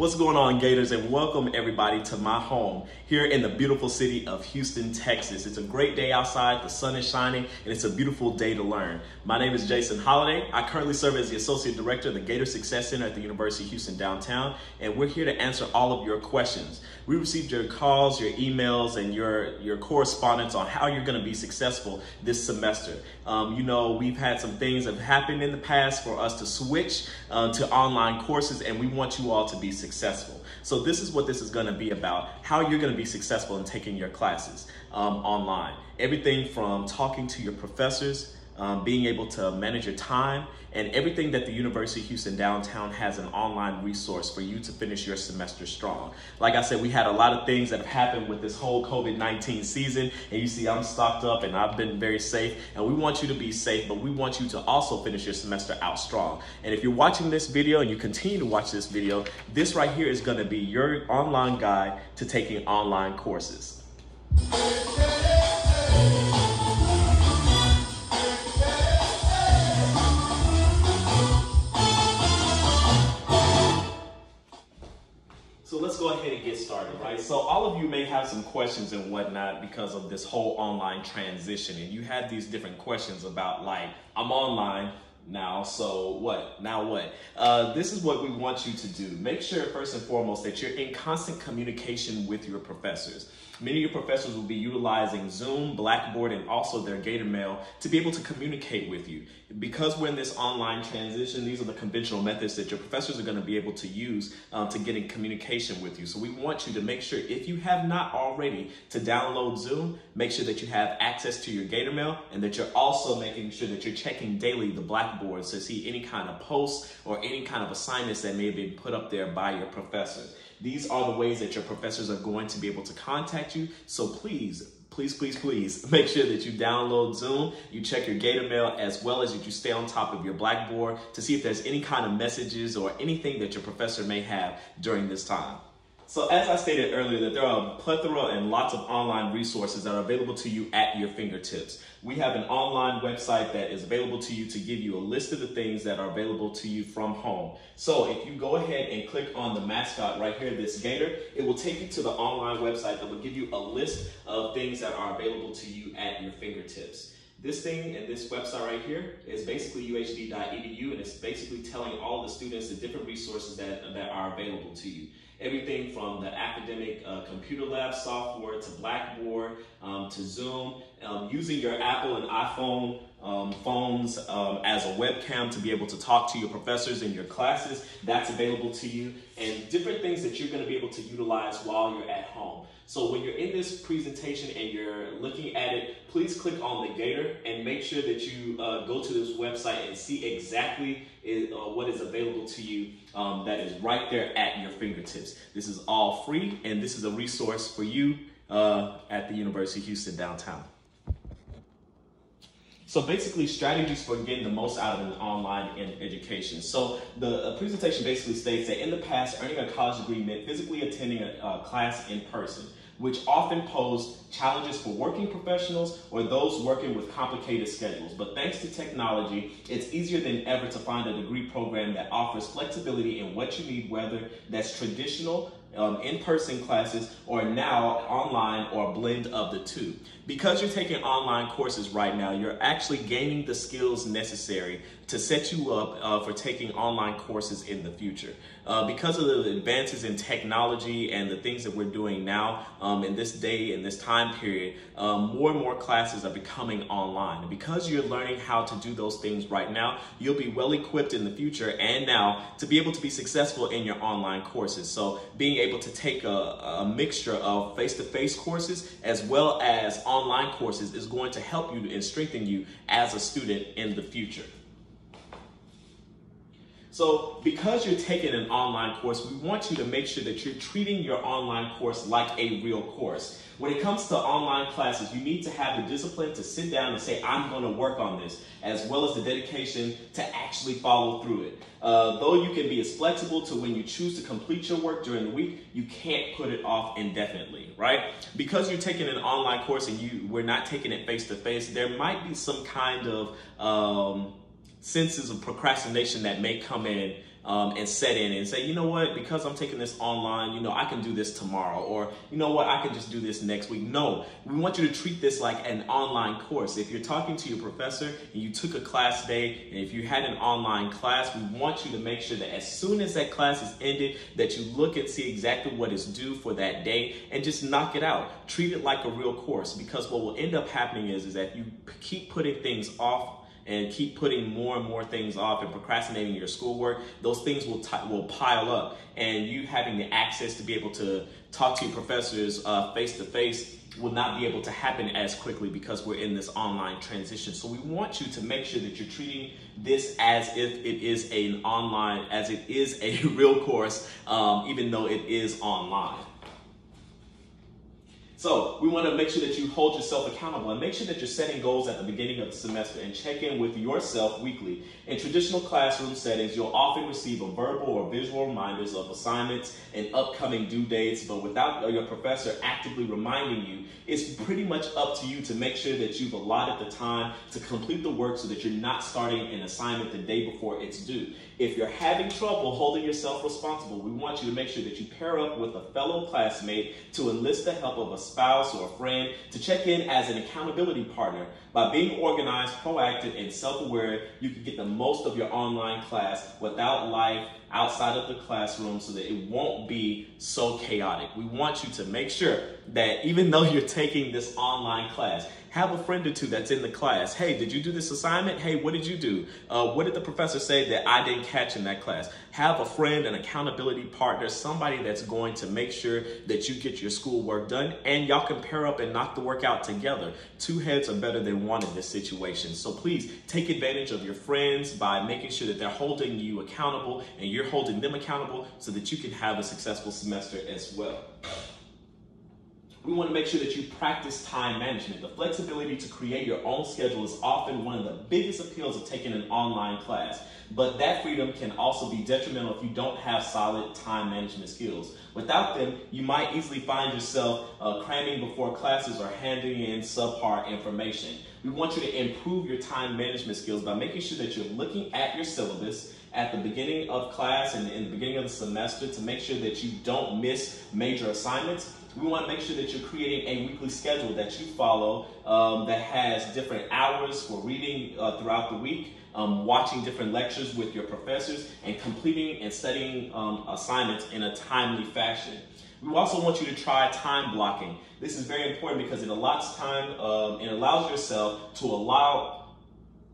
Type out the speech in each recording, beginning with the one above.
What's going on, Gators, and welcome everybody to my home here in the beautiful city of Houston, Texas. It's a great day outside, the sun is shining, and it's a beautiful day to learn. My name is Jason Holliday. I currently serve as the Associate Director of the Gator Success Center at the University of Houston downtown, and we're here to answer all of your questions. We received your calls, your emails, and your correspondence on how you're going to be successful this semester. We've had some things that have happened in the past for us to switch to online courses, and we want you all to be successful. So this is what this is going to be about, how you're going to be successful in taking your classes online. Everything from talking to your professors, being able to manage your time, and everything that the University of Houston downtown has an online resource for you to finish your semester strong. Like I said, we had a lot of things that have happened with this whole COVID-19 season, and you see I'm stocked up and I've been very safe, and we want you to be safe, but we want you to also finish your semester out strong. And if you're watching this video and you continue to watch this video, this right here is going to be your online guide to taking online courses. So let's go ahead and get started, right? So all of you may have some questions and whatnot because of this whole online transition, and you have these different questions about, like, I'm online now, so what? Now what? This is what we want you to do. Make sure first and foremost that you're in constant communication with your professors. Many of your professors will be utilizing Zoom, Blackboard, and also their Gator Mail to be able to communicate with you. Because we're in this online transition, these are the conventional methods that your professors are going to be able to use to get in communication with you. So we want you to make sure, if you have not already, to download Zoom, make sure that you have access to your Gator Mail, and that you're also making sure that you're checking daily the Blackboard to see any kind of posts or any kind of assignments that may have been put up there by your professors. These are the ways that your professors are going to be able to contact you. So please make sure that you download Zoom, you check your Gator Mail, as well as that you stay on top of your Blackboard to see if there's any kind of messages or anything that your professor may have during this time. So as I stated earlier, that there are a plethora and lots of online resources that are available to you at your fingertips. We have an online website that is available to you to give you a list of the things that are available to you from home. So if you go ahead and click on the mascot right here, this Gator, it will take you to the online website that will give you a list of things that are available to you at your fingertips. This thing and this website right here is basically uhd.edu, and it's basically telling all the students the different resources that are available to you. Everything from the academic computer lab software to Blackboard to Zoom, using your Apple and iPhone phones as a webcam to be able to talk to your professors in your classes, that's available to you, and different things that you're going to be able to utilize while you're at home. So when you're in this presentation and you're looking at it, please click on the Gator and make sure that you go to this website and see exactly what is available to you that is right there at your fingertips. This is all free, and this is a resource for you at the University of Houston downtown. So basically, strategies for getting the most out of an online education. So the presentation basically states that in the past, earning a college degree meant physically attending a class in person, which often posed challenges for working professionals or those working with complicated schedules. But thanks to technology, it's easier than ever to find a degree program that offers flexibility in what you need, whether that's traditional in-person classes or now online or a blend of the two. Because you're taking online courses right now, you're actually gaining the skills necessary to set you up for taking online courses in the future. Because of the advances in technology and the things that we're doing now in this day, in this time period, more and more classes are becoming online. And because you're learning how to do those things right now, you'll be well equipped in the future and now to be able to be successful in your online courses. So being able to take a mixture of face-to-face courses as well as online courses is going to help you and strengthen you as a student in the future. So because you're taking an online course, we want you to make sure that you're treating your online course like a real course. When it comes to online classes, you need to have the discipline to sit down and say, I'm going to work on this, as well as the dedication to actually follow through it. Though you can be as flexible to when you choose to complete your work during the week, you can't put it off indefinitely, right? Because you're taking an online course and we're not taking it face-to-face, there might be some kind of senses of procrastination that may come in and set in and say, you know what, because I'm taking this online, you know, I can do this tomorrow, or you know what, I can just do this next week. No, we want you to treat this like an online course. If you're talking to your professor and you took a class day, and if you had an online class, we want you to make sure that as soon as that class is ended, that you look and see exactly what is due for that day and just knock it out. Treat it like a real course, because what will end up happening is that you keep putting things off and keep putting more and more things off and procrastinating your schoolwork. Those things will pile up, and you having the access to be able to talk to your professors face to face will not be able to happen as quickly because we're in this online transition. So we want you to make sure that you're treating this as if it is as it is a real course, even though it is online. So we want to make sure that you hold yourself accountable and make sure that you're setting goals at the beginning of the semester and check in with yourself weekly. In traditional classroom settings, you'll often receive a verbal or visual reminders of assignments and upcoming due dates, but without your professor actively reminding you, it's pretty much up to you to make sure that you've allotted the time to complete the work so that you're not starting an assignment the day before it's due. If you're having trouble holding yourself responsible, we want you to make sure that you pair up with a fellow classmate to enlist the help of a spouse or a friend to check in as an accountability partner. By being organized, proactive, and self-aware, you can get the most of your online class without life outside of the classroom so that it won't be so chaotic. We want you to make sure that even though you're taking this online class, have a friend or two that's in the class. Hey, did you do this assignment? Hey, what did you do? What did the professor say that I didn't catch in that class? Have a friend, an accountability partner, somebody that's going to make sure that you get your schoolwork done, and y'all can pair up and knock the work out together. Two heads are better than one in this situation. So please take advantage of your friends by making sure that they're holding you accountable and you're holding them accountable so that you can have a successful semester as well. We want to make sure that you practice time management. The flexibility to create your own schedule is often one of the biggest appeals of taking an online class, but that freedom can also be detrimental if you don't have solid time management skills. Without them, you might easily find yourself cramming before classes or handing in subpar information. We want you to improve your time management skills by making sure that you're looking at your syllabus at the beginning of class and in the beginning of the semester to make sure that you don't miss major assignments. We want to make sure that you're creating a weekly schedule that you follow that has different hours for reading throughout the week, watching different lectures with your professors, and completing and studying assignments in a timely fashion. We also want you to try time blocking. This is very important because it allows time, it allows yourself to allow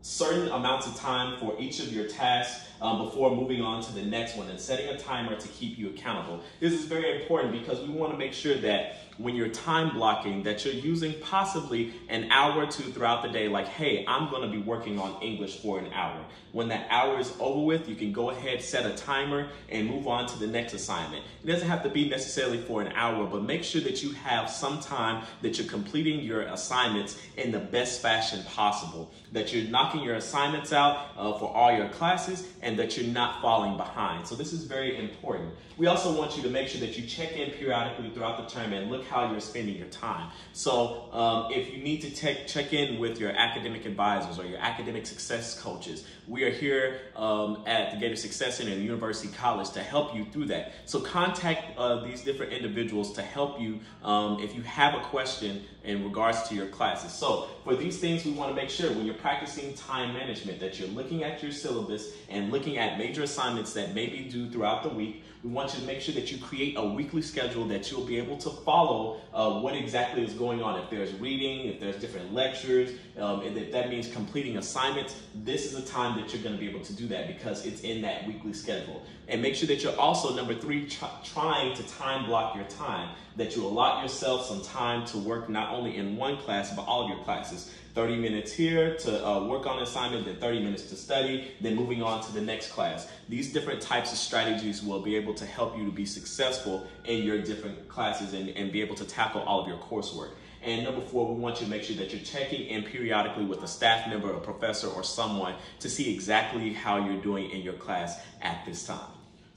certain amounts of time for each of your tasks before moving on to the next one, and setting a timer to keep you accountable. This is very important because we want to make sure that when you're time blocking that you're using possibly an hour or two throughout the day, like, hey, I'm going to be working on English for an hour. When that hour is over with, you can go ahead, set a timer, and move on to the next assignment. It doesn't have to be necessarily for an hour, but make sure that you have some time that you're completing your assignments in the best fashion possible, that you're knocking your assignments out for all your classes, and that you're not falling behind. So this is very important. We also want you to make sure that you check in periodically throughout the term and look how you're spending your time. So if you need to check in with your academic advisors or your academic success coaches, we are here at the Gator Success Center and University College to help you through that. So contact these different individuals to help you if you have a question in regards to your classes. So for these things, we want to make sure when you're practicing time management that you're looking at your syllabus and looking at major assignments that may be due throughout the week. We want you to make sure that you create a weekly schedule that you'll be able to follow what exactly is going on. If there's reading, if there's different lectures, and if that means completing assignments, this is the time that you're going to be able to do that because it's in that weekly schedule. And make sure that you're also, number 3, trying to time block your time, that you allot yourself some time to work not only in one class, but all of your classes. 30 minutes here to work on an assignment, then 30 minutes to study, then moving on to the next class. These different types of strategies will be able to help you to be successful in your different classes and be able to tackle all of your coursework. And number 4, we want you to make sure that you're checking in periodically with a staff member, a professor, or someone to see exactly how you're doing in your class at this time.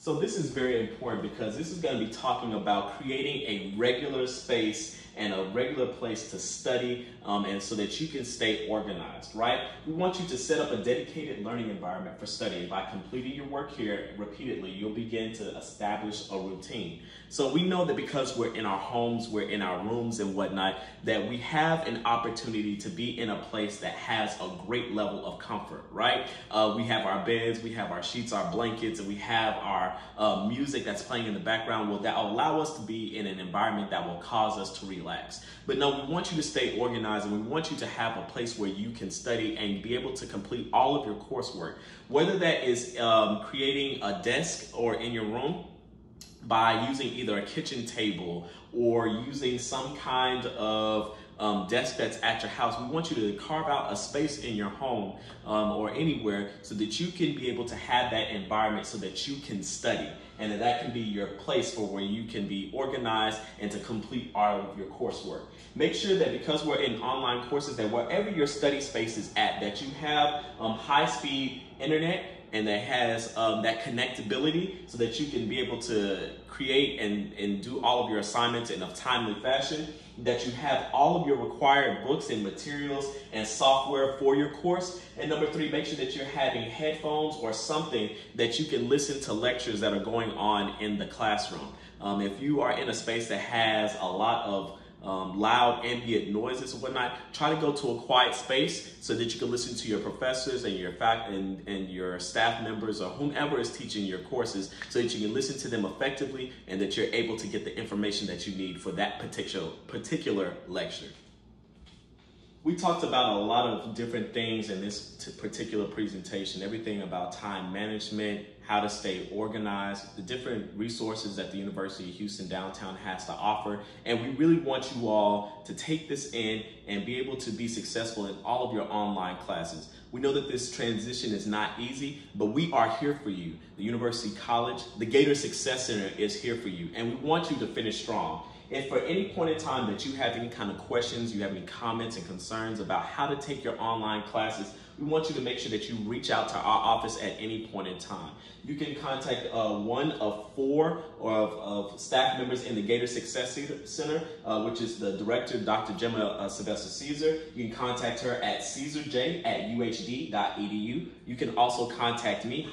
So this is very important because this is going to be talking about creating a regular space and a regular place to study, and so that you can stay organized, right? We want you to set up a dedicated learning environment for studying. By completing your work here repeatedly, you'll begin to establish a routine. So we know that because we're in our homes, we're in our rooms and whatnot, that we have an opportunity to be in a place that has a great level of comfort, right? We have our beds, we have our sheets, our blankets, and we have our music that's playing in the background. Well, that will allow us to be in an environment that will cause us to relax. But no, we want you to stay organized, and we want you to have a place where you can study and be able to complete all of your coursework. Whether that is creating a desk or in your room, by using either a kitchen table or using some kind of desk that's at your house. We want you to carve out a space in your home or anywhere so that you can be able to have that environment so that you can study, and that can be your place for where you can be organized and to complete all of your coursework. Make sure that because we're in online courses, that wherever your study space is at, that you have high-speed internet and that has that connectability so that you can be able to create and do all of your assignments in a timely fashion, that you have all of your required books and materials and software for your course. And number 3, make sure that you're having headphones or something that you can listen to lectures that are going on in the classroom. If you are in a space that has a lot of loud ambient noises and whatnot, try to go to a quiet space so that you can listen to your professors and your and your staff members or whomever is teaching your courses, so that you can listen to them effectively and that you're able to get the information that you need for that particular lecture. We talked about a lot of different things in this particular presentation, everything about time management, how to stay organized, the different resources that the University of Houston downtown has to offer. And we really want you all to take this in and be able to be successful in all of your online classes. We know that this transition is not easy, but we are here for you. The University College, the Gator Success Center is here for you, and we want you to finish strong. If for any point in time that you have any kind of questions, you have any comments and concerns about how to take your online classes, we want you to make sure that you reach out to our office at any point in time. You can contact one of 4 of staff members in the Gator Success Center, which is the director, Dr. Gemma Sylvester Caesar. You can contact her at caesarj@uhd.edu. You can also contact me,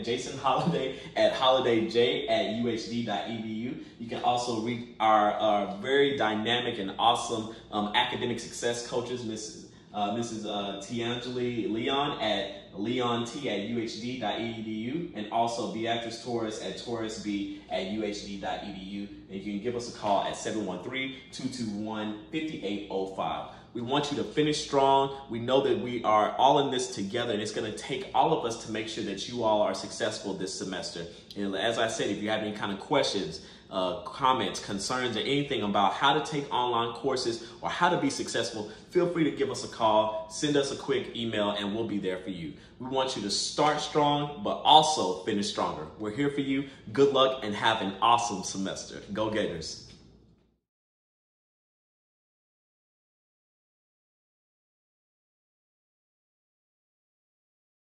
Jason Holliday, at holidayj@uhd.edu. You can also reach our very dynamic and awesome academic success coaches, Mrs. Tiangeli Leon at leont@uhd.edu, and also Beatrice Torres at torresb@uhd.edu. And you can give us a call at 713-221-5805. We want you to finish strong. We know that we are all in this together, and it's going to take all of us to make sure that you all are successful this semester. And as I said, if you have any kind of questions, comments, concerns, or anything about how to take online courses or how to be successful, feel free to give us a call, send us a quick email, and we'll be there for you. We want you to start strong, but also finish stronger. We're here for you. Good luck and have an awesome semester. Go Gators.